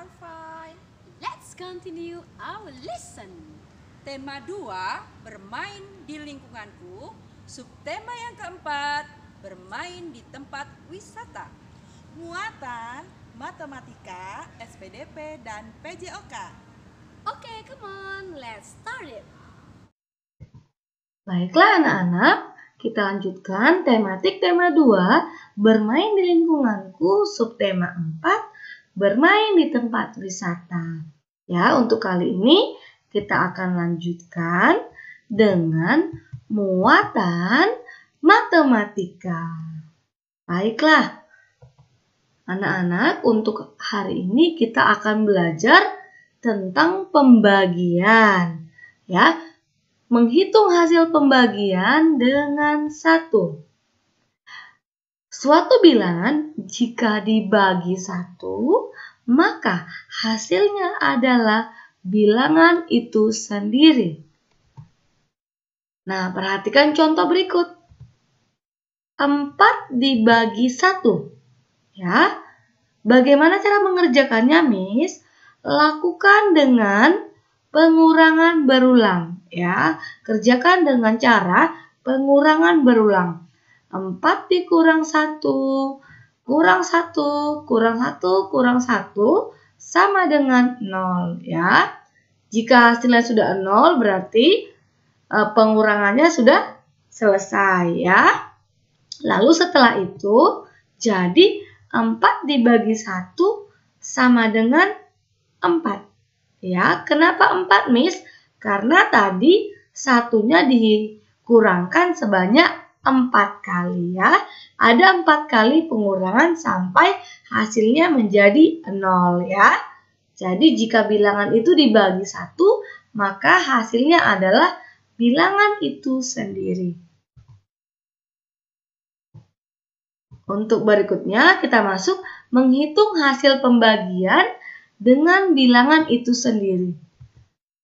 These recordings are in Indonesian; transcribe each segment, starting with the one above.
are fine. Let's continue our lesson. Tema 2, bermain di lingkunganku. Subtema yang keempat, bermain di tempat wisata. Muatan, matematika, SPDP, dan PJOK. Okay, come on, let's start it. Baiklah anak-anak, kita lanjutkan tematik tema 2, bermain di lingkunganku, subtema 4, bermain di tempat wisata. Ya, untuk kali ini kita akan lanjutkan dengan muatan matematika. Baiklah, anak-anak, untuk hari ini kita akan belajar tentang pembagian. Ya, menghitung hasil pembagian dengan 1. Suatu bilangan jika dibagi 1, maka hasilnya adalah bilangan itu sendiri. Nah, perhatikan contoh berikut. 4 dibagi 1. Ya, bagaimana cara mengerjakannya, Miss? Lakukan dengan pengurangan berulang. Ya, kerjakan dengan cara pengurangan berulang. 4 dikurang 1, kurang 1, kurang 1, kurang 1, sama dengan 0. Ya, jika hasilnya sudah 0, berarti pengurangannya sudah selesai. Ya, lalu setelah itu, jadi 4 dibagi 1 sama dengan 4. Ya, kenapa 4, Miss? Karena tadi satunya dikurangkan sebanyak 4 kali ya. Ada 4 kali pengurangan sampai hasilnya menjadi 0 ya. Jadi jika bilangan itu dibagi 1, maka hasilnya adalah bilangan itu sendiri. Untuk berikutnya kita masuk menghitung hasil pembagian dengan bilangan itu sendiri.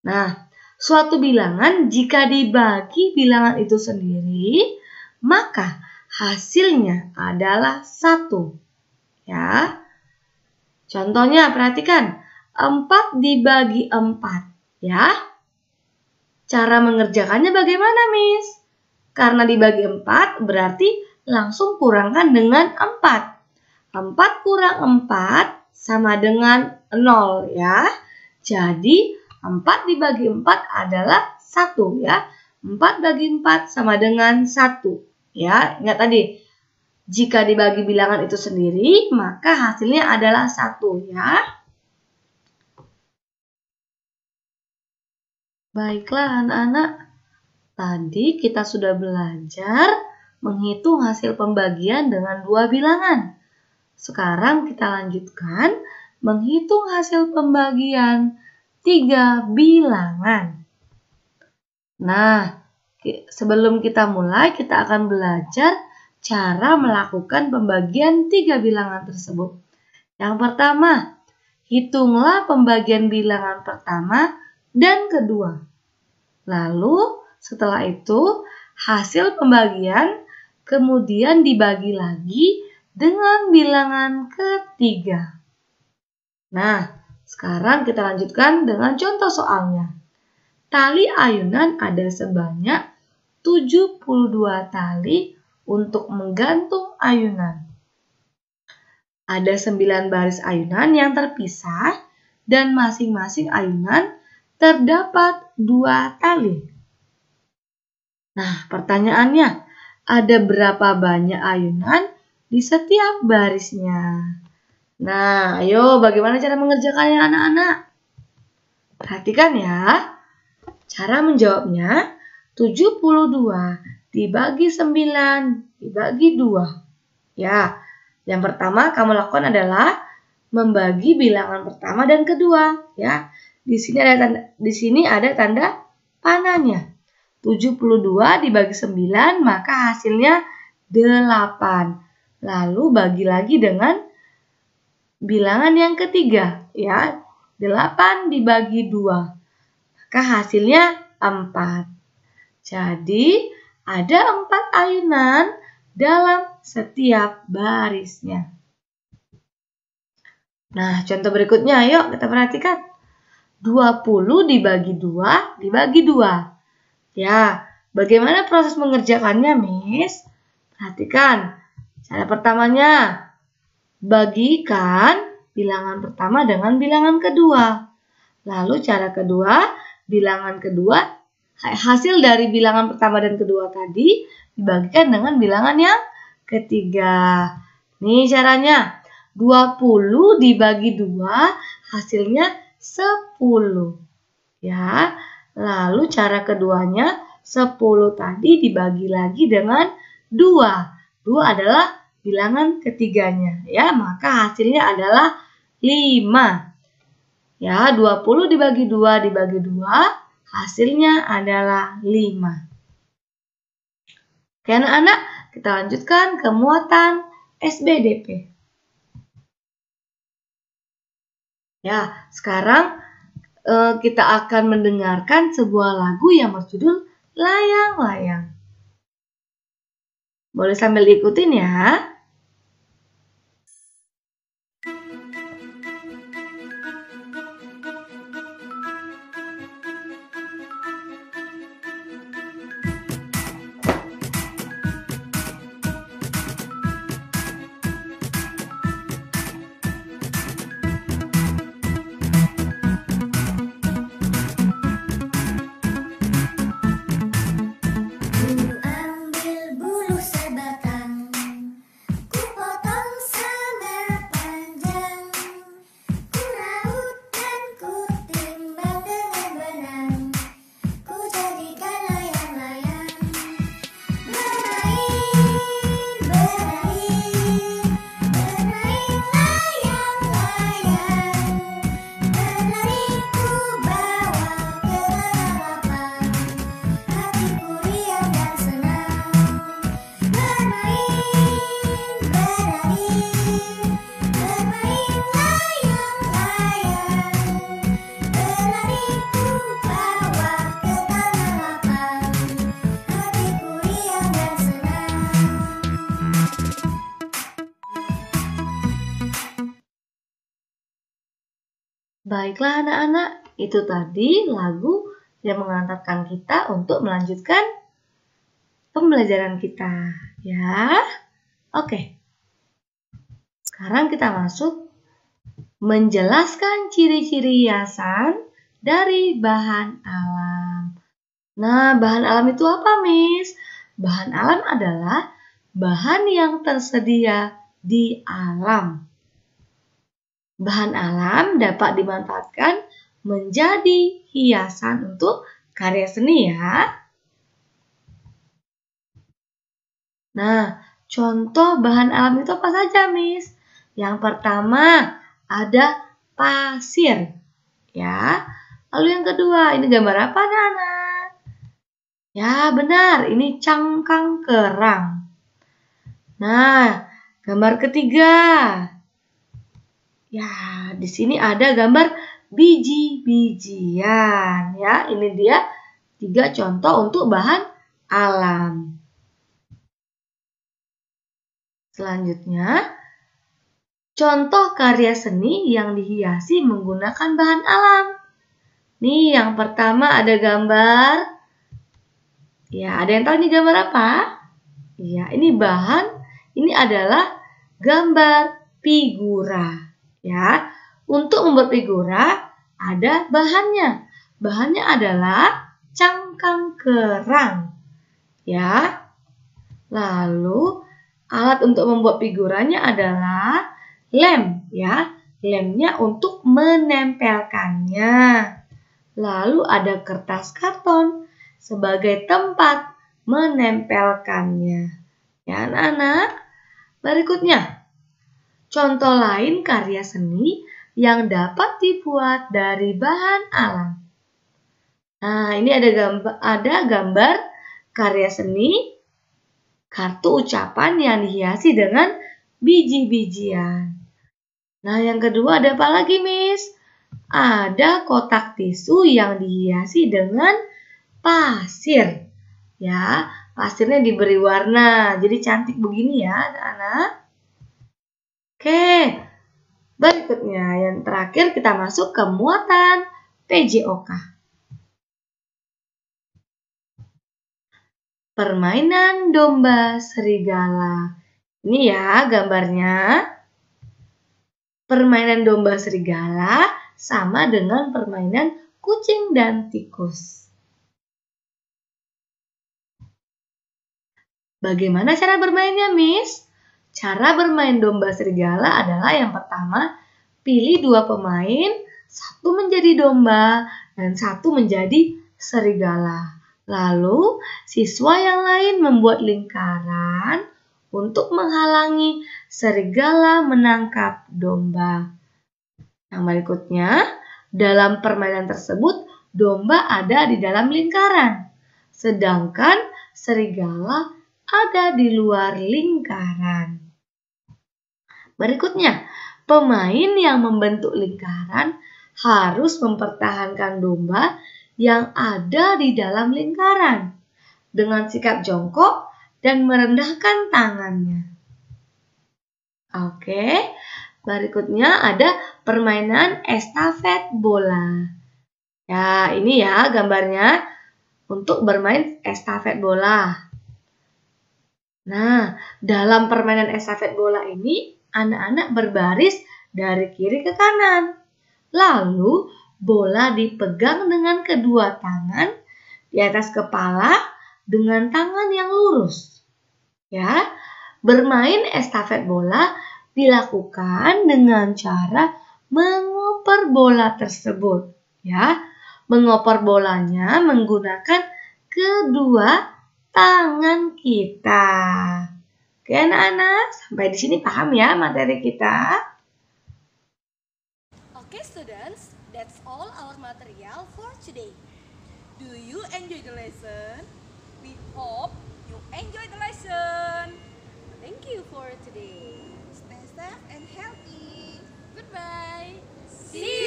Nah, suatu bilangan jika dibagi bilangan itu sendiri, maka hasilnya adalah 1. Ya. Contohnya perhatikan, 4 dibagi 4. Ya. Cara mengerjakannya bagaimana, Miss? Karena dibagi 4 berarti langsung kurangkan dengan 4. 4 kurang 4 sama dengan 0 ya. Jadi 4 dibagi 4 adalah 1 ya. 4 bagi 4 sama dengan 1 ya. Ingat tadi, jika dibagi bilangan itu sendiri maka hasilnya adalah 1 ya. Baiklah anak-anak, tadi kita sudah belajar menghitung hasil pembagian dengan 2 bilangan. Sekarang kita lanjutkan menghitung hasil pembagian 3 bilangan. Nah, sebelum kita mulai, kita akan belajar cara melakukan pembagian 3 bilangan tersebut. Yang pertama, hitunglah pembagian bilangan pertama dan kedua. Lalu, setelah itu, hasil pembagian kemudian dibagi lagi dengan bilangan ketiga. Nah, sekarang kita lanjutkan dengan contoh soalnya. Tali ayunan ada sebanyak 72 tali untuk menggantung ayunan. Ada 9 baris ayunan yang terpisah dan masing-masing ayunan terdapat 2 tali. Nah, pertanyaannya, ada berapa banyak ayunan di setiap barisnya? Nah, ayo bagaimana cara mengerjakannya anak-anak? Perhatikan ya. Cara menjawabnya, 72 dibagi 9 dibagi 2. Ya, yang pertama kamu lakukan adalah membagi bilangan pertama dan kedua. Ya, di sini ada tanda panahnya. 72 dibagi 9 maka hasilnya 8. Lalu bagi lagi dengan bilangan yang ketiga, ya. 8 dibagi 2. Maka hasilnya 4. Jadi, ada 4 ayunan dalam setiap barisnya. Nah, contoh berikutnya, yuk kita perhatikan. 20 dibagi 2 dibagi 2. Ya, bagaimana proses mengerjakannya, Miss? Perhatikan. Cara pertamanya, bagikan bilangan pertama dengan bilangan kedua. Lalu cara kedua, bilangan kedua, hasil dari bilangan pertama dan kedua tadi dibagikan dengan bilangan yang ketiga. Nih caranya, 20 dibagi 2 hasilnya 10. Ya, lalu cara keduanya, 10 tadi dibagi lagi dengan 2. 2 adalah bilangan ketiganya, ya, maka hasilnya adalah 5. Ya, 20 dibagi 2 dibagi 2, hasilnya adalah 5. Oke anak-anak, kita lanjutkan ke muatan SBDP. Ya, sekarang kita akan mendengarkan sebuah lagu yang berjudul Layang-Layang. Boleh sambil diikutin ya. Baiklah anak-anak, itu tadi lagu yang mengantarkan kita untuk melanjutkan pembelajaran kita. Ya, oke. Sekarang kita masuk menjelaskan ciri-ciri hiasan dari bahan alam. Nah, bahan alam itu apa, Miss? Bahan alam adalah bahan yang tersedia di alam. Bahan alam dapat dimanfaatkan menjadi hiasan untuk karya seni ya. Nah, contoh bahan alam itu apa saja, Miss? Yang pertama ada pasir. Ya. Lalu yang kedua, ini gambar apa, anak-anak? Ya, benar, ini cangkang kerang. Nah, gambar ketiga. Ya, di sini ada gambar biji-bijian. Ya, ini dia 3 contoh untuk bahan alam. Selanjutnya, contoh karya seni yang dihiasi menggunakan bahan alam. Nih, yang pertama ada gambar. Ya, ada yang tahu ini gambar apa? Ya, ini adalah gambar figura. Ya, untuk membuat figura ada bahannya. Bahannya adalah cangkang kerang. Ya. Lalu alat untuk membuat figuranya adalah lem, ya. Lemnya untuk menempelkannya. Lalu ada kertas karton sebagai tempat menempelkannya. Ya, anak-anak. Berikutnya, contoh lain karya seni yang dapat dibuat dari bahan alam. Nah, ini ada gambar karya seni kartu ucapan yang dihiasi dengan biji-bijian. Nah, yang kedua ada apa lagi, Miss? Ada kotak tisu yang dihiasi dengan pasir. Ya, pasirnya diberi warna. Jadi cantik begini ya, anak-anak. Oke. Berikutnya, yang terakhir kita masuk ke muatan PJOK. Permainan domba serigala. Ini ya gambarnya. Permainan domba serigala sama dengan permainan kucing dan tikus. Bagaimana cara bermainnya, Miss? Cara bermain domba serigala adalah yang pertama, pilih 2 pemain, 1 menjadi domba dan 1 menjadi serigala. Lalu, siswa yang lain membuat lingkaran untuk menghalangi serigala menangkap domba. Yang berikutnya, dalam permainan tersebut, domba ada di dalam lingkaran, sedangkan serigala ada di luar lingkaran. Berikutnya, pemain yang membentuk lingkaran harus mempertahankan domba yang ada di dalam lingkaran dengan sikap jongkok dan merendahkan tangannya. Oke, berikutnya ada permainan estafet bola. Ya, ini ya gambarnya untuk bermain estafet bola. Nah, dalam permainan estafet bola ini, anak-anak berbaris dari kiri ke kanan. Lalu, bola dipegang dengan kedua tangan di atas kepala dengan tangan yang lurus. Ya, bermain estafet bola dilakukan dengan cara mengoper bola tersebut. Ya, mengoper bolanya menggunakan kedua tangan kita. Oke anak-anak, sampai di sini paham ya materi kita? Okay, students, that's all our material for today. Do you enjoy the lesson? We hope you enjoy the lesson. Thank you for today. Stay safe and healthy. Goodbye. See you.